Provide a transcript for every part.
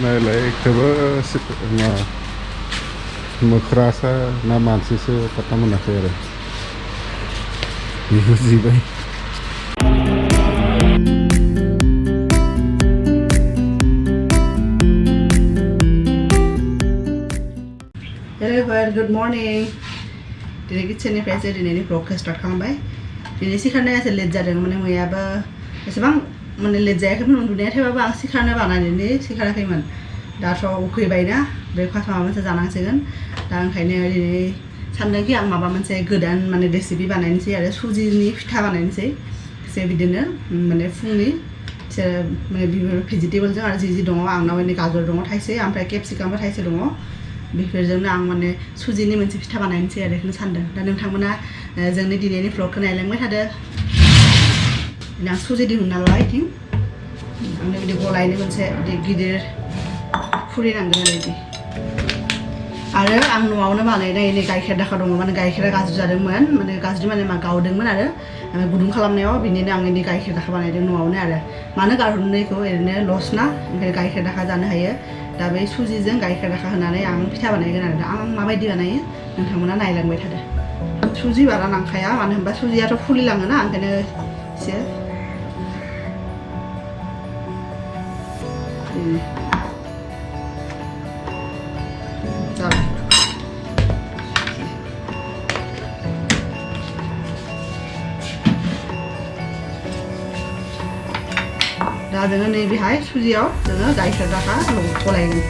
नायलाय खोबो Mukhrayasw ना मानसिसो पता मोनाखै आरो बेखौ जिबाय Hello everyone, good morning. Today kitchenनिफ्राय जों दिनैनि vlogखौ स्टार्ट खालामबाय दिनै सिखारनाया एसे लेट जादों माने मैयाबो एसेबां माने लेट जायाखैमोन उन्दुनाया थेवबाबो आं सिखारनो बानायनानै सिखाराखैमोन दाथ' उखैबायना ब्रेकफास्ट माबा मोनसे जानांसिगोन दा ओंखायनो दिनै सानदोंखि आं माबा मोनसे गोदान माने रेसिपि बानायनोसै आरो सुजिनि फिथा बानायनोसै एसे बिदिनो माने फुंनि एसे माने भेजिटेबलजों आरो जि दङ आंनाव माने गाजर दङ थाइसे ओमफ्राय केपसिकामबो थाइसे दङ बेफोरजोंनो आं माने सुजिनि मोनसे फिथा बानायनोसै आरो बेखौनो सानदों दा नोंथांमोना जोंनि दिनैनि vlogखौ नायलांबाय थादो आं सुजि दिहुनना लाबाय इथिं आंनो बिदि गलायनो मोनसे बिदि गिदिर खुरै नांगोन आरो आं न'आवनो बानायनाय नै गाइखेर दाखा दङ माने गाइखेरा गाज्रि जादोंमोन माने गाज्रि माने मा गावदोंमोन आरो गुदुं खालामनायाव बिनिनो आं इनि गाइखेर दाखा बानायदों न'आवनो आरो मानो गारहरनायखौ ओरैनो लस ना ओंखायनो गाइखेर दाखा जानो हायो दा बे सुजिजों गाइखेर दाखा होनानै आं फिथा बानायगोन आरो आं माबायदि बानायो नोंथांमोना नायलांबाय थादो सुजि बारा नांखाया मानो होनबा सुजियाथ' फुलिलाङोना ओंखायनो एसे जाबाय दा जोङो नैबेहाय सुजियाव जोङो गाइखेर दाखा गलायगोन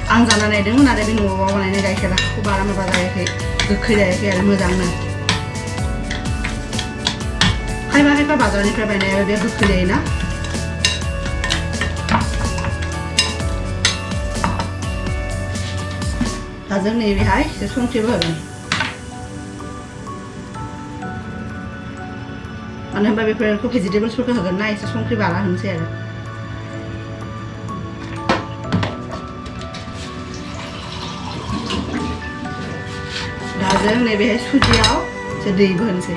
आं जाना नायदोंमोन आरो बे न'आव बानायनाय गाइखेर दाखाखौ बारा माबा जायाखै गोखै जायाखै आरो मोजांनो खायफा खायफा बाजारनिफ्राय बायनाया बे गोखै जायोना दा जों नैबेहाय एसे संख्रिबो होगोन मानो होनबा बेफोरखौ भेजिटेबल्सफोरखौ होगोन ना एसे संख्रि बारा होनोसै आरो दा जों नैबेहाय सुजियाव एसे दैबो होनोसै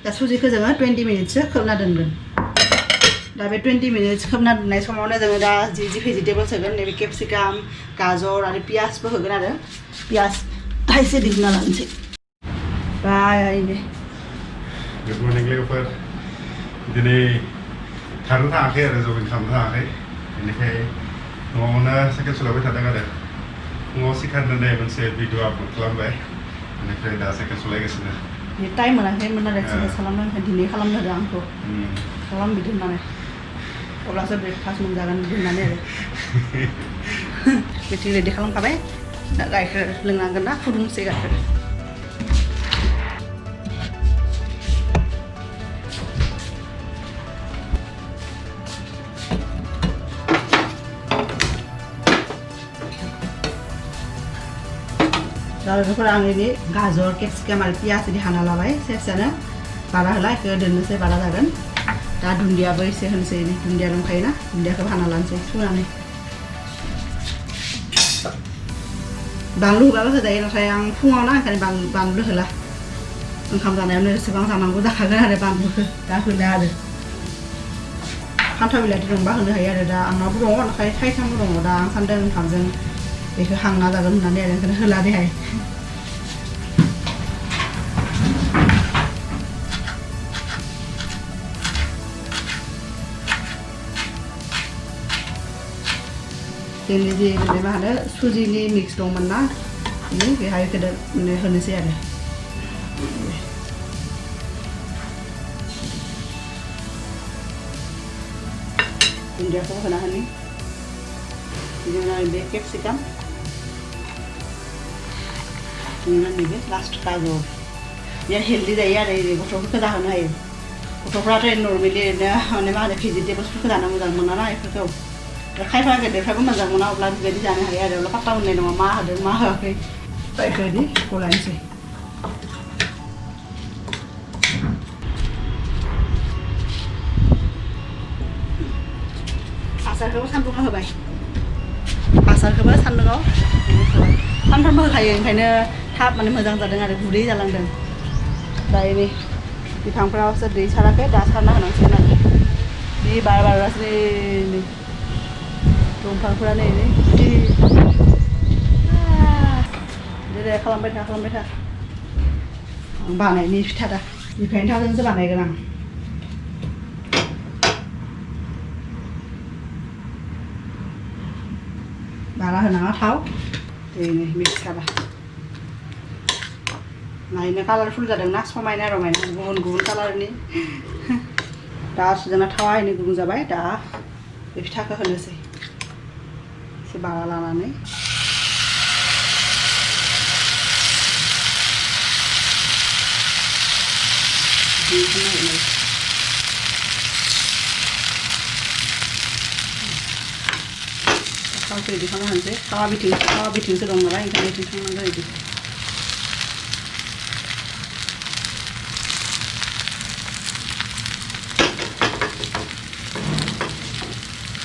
दा सुजिखौ जोङो 20 मिनिटसो खोबना दोनगोन दा बे 20 मिनिट्स खोबना दोननाय समावनो जोङो दा जि भेजिटेबल्स होगोन नैबे केपसिकाम गाजर आरो पियासबो होगोन आरो पियास थाइसे दिहुनना लानोसै बायनो गुड मर्निं लोगोफोर दिनै थांनो थाङाखै आरो जगिं खालामनो थाङाखै बेनिखाय न'आवनो साइकेल सालायबाय थादों आरो फुङाव सिखारनानै मोनसे भिडिअ आपल'ड खालामबाय बेनिफ्राय दा साइकेल सालायगासिनो टाइम मोनाखैमोन आरो एक्सारसाइज खालामनो दिनै खालामनो होदों आंखौ खालाम बिदि होननानै अब्लासो ब्रेकफास्ट मोनजागोन बिदि होननानै आरो बिदि रेडि खालामखाबाय दा गाइखेर लोंनांगोन ना फुदुंसै गाइखेर दा लोगोफोर आं बिदि गाजर केपसिकाम आरो पियास बिदि हाना लाबाय सेबसेनो बारा होला बेखौ दोननोसै बारा जागोन दा दुन्दियाबो एसे होनोसै दुन्दिया दंखायोना दुन्दियाखौ हाना लानोसै सुनानै बानलु होबाबो होजायो नाथाय आं फुङाव ना ओंखायनो बानलु होला ओंखाम जानायावनो एसेबां जानांगौ जाखागोन आरो बानलुखौ दा होला आरो फान्थाव बिलाथि दंबा होनो हायो आरो दा आंनावबो दङ नाथाय थाइथामबो दङ दा आं सानदों ओंखामजों बेखौ हांना जागोन होननानै आरो ओंखायनो होला देहाय जोंनि जे मा होनो सुजिनि मिक्स दंमोन ना बेहाय होनोसै आरो दुन्दियाखौ होना होनि बिदिनो बे केपसिकाम नैबे लास्ट गाजर बिराद हेल्दि जायो आरो गथ'फोरखौ जाहोनो हायो गथ'फ्राथ' नर्मेलि ओरैनो माने मा होनो भेजिटेबल्सफोरखौ जानो मोजां मोना ना बेफोरखौ खायफा गेदेरफ्राबो मोजां मोना अब्ला बेबायदि जानो हायो आरो अब्ला पात्ता मोननाय नङा मा होदों मा होआखै दा बेखौ बिदि गलायनोसै दा जों नैबे केपसिकाम नैबे लास्ट गाजर बिराद हेल्दि जायो आरो गथ'फ्राथ' नर्मेलि ओरैनो माने मा होनो भेजिटेबल्सफोरखौ जानो मोजां मोना ना बेफोरखौ खायफा गेदेरफ्राबो मोजां मोना ना अब्ला बेबायदि जानो हायो आरो अब्ला पात्ता मोननाय नङा मा होदों मा होआखै आसारखौबो सान्दुङाव होबाय आसारखौबो सान्दुङाव होबाय सानफ्रोमबो होखायो ओंखायनो थाब माने मोजां जादों आरो गुरै जालांदों दायो नै बिफांफ्रावसो दै साराखै दा सारना होनांसिगोन आरो बे बार बारगासिनो नै दंफांफोरा नै दे खालामबाय था बानायनि फिथा दा बिफायनि थावजोंसो बानायगोन आं बारा होनाङा थाव नै मिक्स खालाम नायनो कालारफुल जादोंना समायना रमायना गुबुन कालारनि दा जोंना थावा एनै गुदुं जाबाय दा बे फिथाखौ होनोसै एसे बारा लानानै थावखौ रेडि खालामना होनोसै थावा बिथिंसो दं नालाय ओंखायनो बिथिं थांनांगौ बिदि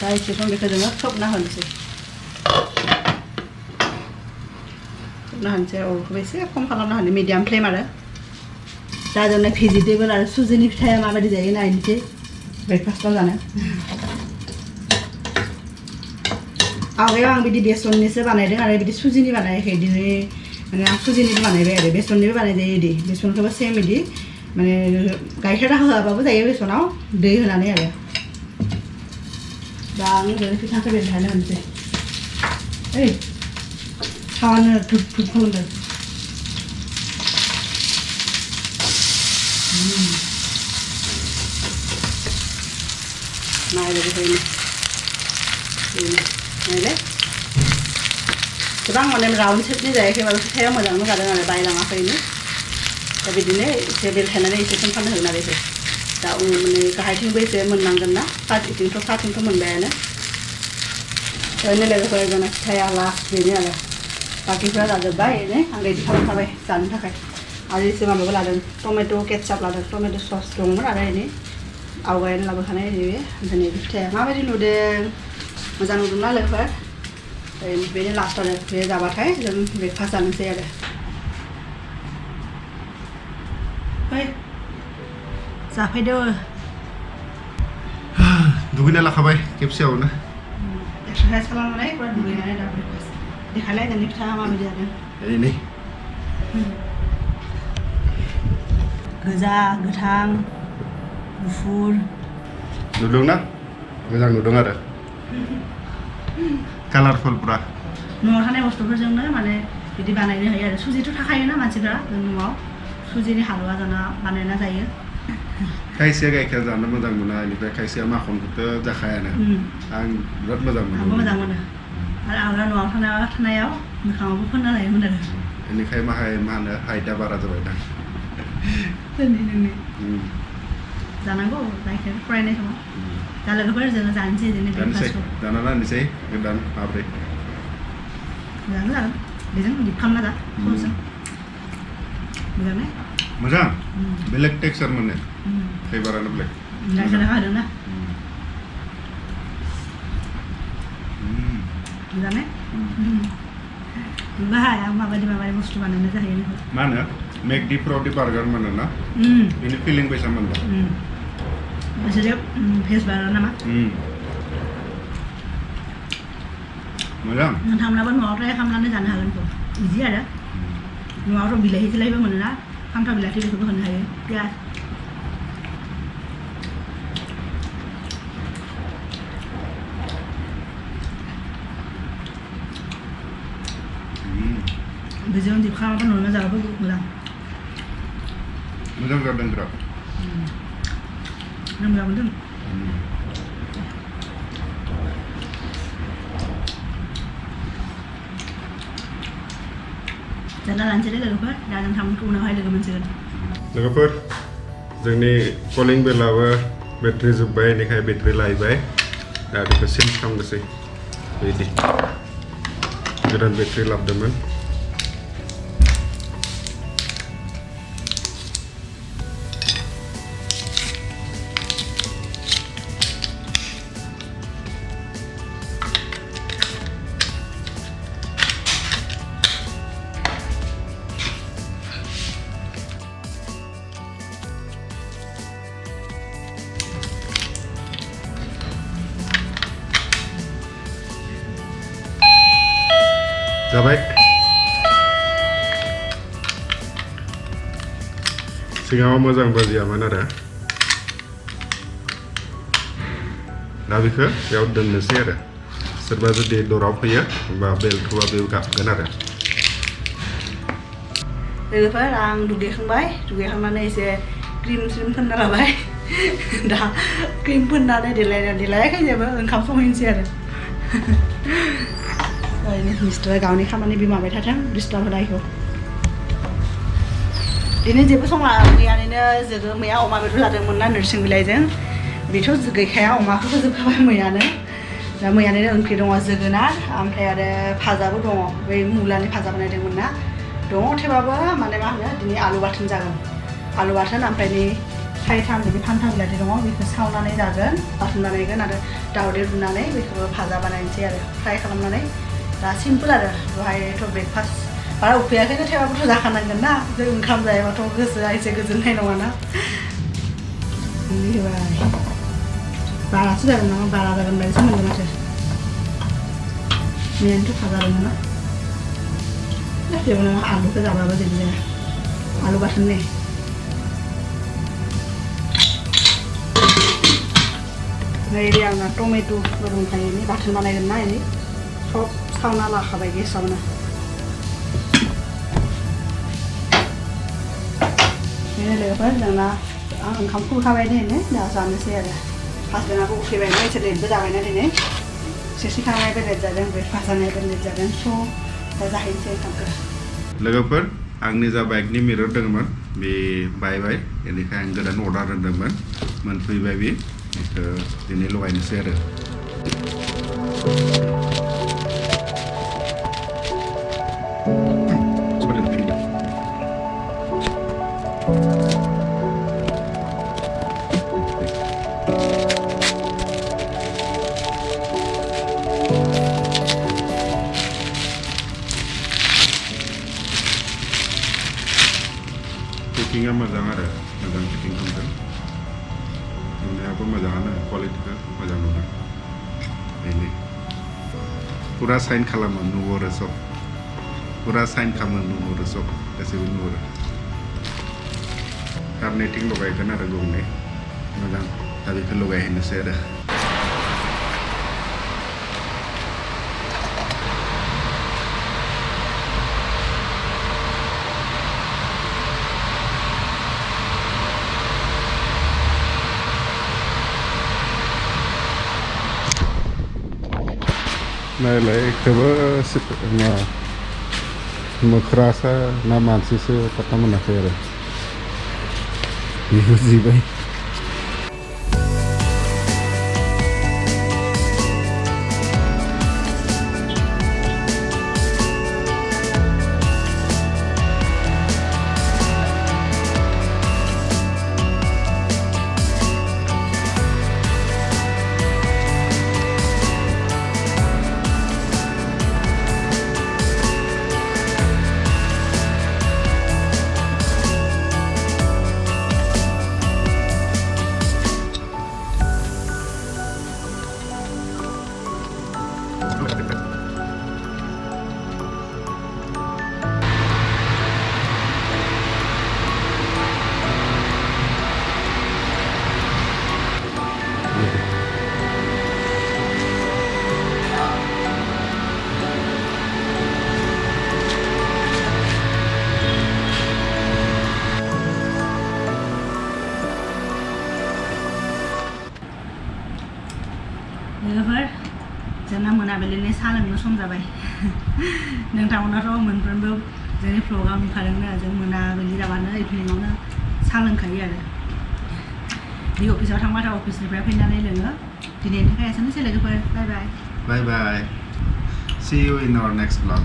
दा एसे सम बेखौ जोङो खोबना होनोसै अरखौबो एसे खम खालामना होनो मिडियाम फ्लेम आरो दा जोंना भेजिटेबल आरो सुजिनि फिथाया माबायदि जायो नायनोसै ब्रेकफास्टआव जानो आवगायाव आं बिदि बेसननिसो बानायदों आरो बिदि सुजिनि बानायाखै दिनै माने आं सुजिनिबो बानायबाय आरो बेसननिबो बानायजायो बिदि बेसनखौबो सेम बिदि माने गाइखेर होआबाबो जायो बेसनाव दै होनानै आरो दा आं ओरैनो फिथाखौ बेरहायनो होनोसै ओइ थावानो धुप खालामदों नायले नायले गोबां माने राउन्ड शेपनि जायाखैबाबो फिथाया मोजां जादों आरो बायलाङाखैनो दा बिदिनो एसे बेलथायनानै एसे सोमखानो होगोन आरो एसे दा माने गाहायथिंबो एसे मोननांगोन ना फारथिंथ' मोनबायानो ओरैनो लोगोफोर जोंना फिथाया लास्ट बेनो आरो बाखिफोरा जाजोब्बाय ओरैनो आं रेडि खालामखाबाय जानो थाखाय आरो एसे माबाबो लादों टमेट' केटचाप लादों टमेट' सस दंमोन आरो ओरैनो आवगायनो लाबोखानाय नैबे ओमफ्राय नैबे फिथाया माबायदि नुदों मोजां नुदोंना लोगोफोर ओरैनो बेनो लास्ट आरो बे जाबाथाय जों ब्रेकफास्ट जानोसै आरो फै जाफैदो दुगैना लाखाबाय खेबसेयावनो एक्सारसाइज खालामनानै पुरा दुगैनानै दा ब्रेकफास्ट देखायलाय जोंनि फिथा माबायदि जादों नै गोजा गोथां गुफुर नुदोंना मोजां नुदों आरो कालारफुल पुरा न'आव थानाय बुस्थुफोरजोंनो माने बिदि बानायनो हायो आरो सुजिथ' थाखायोना मानसिफ्रा जों न'आव सुजिनि हालवा जाना बानायना जायो खायसेया गाइखेर जानो मोजां मोना बेनिफ्राय खायसेया माखनखौथ' जाखायानो आं बिराद मोजां मोनो आंबो मोजां मोनो आरो आंना न'आव थानायाव मोखाङावबो फोनना लायोमोन आरो बेनिखाय मा होनो हाइटआ बारा जाबाय दा नोंनि जानांगौ गाइखेर फरायनाय समाव दा लोगोफोर जोङो जानोसै बिदिनो ब्रेकफास्टखौ जाना नायनोसै गोदान माब्रै मोजां जागोन बेजों डिप खालामना जा ससजों मोजां ने मोजां बेलेग टेक्सचार मोनो फ्लेभारानो बेलेग गाइखेर होदों ना मोजां ने बाहाय आं माबायदि बुस्थु बानायनो जाहैयो मा होनो मेकडिफ्रावदि बार्गार मोनो ना बेनि फिलिं बायसा मोनदों बिसोरो भेज बार्गार नामा मोजां नोंथांमोनाबो न'आव ट्राइ खालामनानै जानो हागोन बेखौ इजि आरो न'आवथ' बिलाहि थिलाहिबो मोनोना फान्थाव बिलाथि बेखौबो होनो हायो पियाज बेजों डिप खालामनानै न'आवनो जाबाबो मोजां जादों बिराद मोजां मोनदों जाना लानोसै दे लोगोफोर दा नोंथांमोनखौ उनावहाय लोगो मोनसिगोन लोगोफोर जोंनि कलिं बेलाबो बेटारि जोब्बाय बेनिखाय बेटारि लायबाय दा बेखौ चेन्ज खालामनोसै बिदि गोदान बेटारि लाबोदोंमोन जाबाय सिगाङाव मोजां बाजियामोन आरो दा बेखौ बेयाव दोननोसै आरो सोरबा जुदि दराव फैयो होमबा बेलथ'आ बेयाव गाबगोन आरो लोगोफोर आं दुगैखांनानै एसे क्रिम फोनना लाबाय दा क्रिम फोननानै देलायाखै जेबो ओंखाम संहैनोसै आरो ओरैनो मिस्टारा गावनि खामानि बिमाबाय थाथों डिस्टार्ब होनायखौ दिनै जेबो संला मैयानिनो मैया अमा बेदर जादोंमोन ना नोरसिं बिलाइजों बेथ' गैखाया अमाखौ होजोबखाबाय मैयानो दा मैयानिनो ओंख्रि दङ जोगोनार ओमफ्राय आरो भाजाबो दङ बै मुलानि भाजा बानायदोंमोन ना दङ थेवबाबो माने मा होनो दिनै आलु बाथोन जागोन आलु बाथोन ओमफ्राय नै थाइथाम बिदि फान्थाव बिलाथि दङ बेखौ सावनानै जागोन बाथोन बानायगोन आरो दावदै रुनानै बेखौबो भाजा बानायनोसै आरो फ्राय खालामनानै दा सिम्पोल आरो बेवहायथ' ब्रेकफास्ट बारा उखैयाखैनो थेवबाबोथ' जाखानांगोन ना जों ओंखाम जायाबाथ' गोसोआ एसे गोजोननाय नङाना होबाय बारासो जागोन नामा बारा जागोन बायदिसो मोनदों माथो मैयानिथ' भाजा दंमोन ना जेबो नङा आलुखौ जाबाबो जेबो जाया आलु बाथोन ने नै आंना टमेट'बो दंखायो बाथोन बानायगोन ना एनै सब सावना लाखाबाय गेसावनो बेनो लोगोफोर जोंना आं ओंखामखौ होखाबाय दिनै दा जानोसै आरो हासबेन्डआबो उखैबायना एसे लेटबो जाबायना दिनै एसे सिखांनायबो लेट जादों ब्रेकफास्ट जानायबो लेट जादों स' दा जाहैनोसै ओंखामखौ लोगोफोर आंनि जा बाइकनि मिरर दङमोन बे बायबाय बेनिखाय आं गोदान अर्डार होदोंमोन मोनफैबाय बे बेखौ दिनै लगायनोसै आरो पेकिंआ मोजां आरो मोजां पेकिं खालामदों नुनायाबो मोजाङानो क्वालिटिखौ मोजां नुदों बेनो फुरा साइन खालामो नुहुरो सब फुरा साइन खालामो नुहुरो सब गासैबो नुहुरो कार्नेटिं लगायगोन आरो गंनै मोजां दा बेखौ लगायहैनोसै आरो नायलाय एकखौबो मोख्रासो ना मानसिसो पात्ता मोनाखै आरो बेबो जिबाय लोगोफोर जोंना मोनाबिलिनि साहा लोंनो सम जाबाय नोंथांमोनाथ' मोनफ्रोमबो जोंनि भ्लगाव नुखादोंनो जों मोनाबिलि जाबानो इभिनिंआवनो साहा लोंखायो आरो बे अफिसाव थांबाथाय अफिसनिफ्राय फैनानै लोङो दिनैनि थाखाय एसेनोसै लोगोफोर बाय बाय बाय बाय see you in our next vlog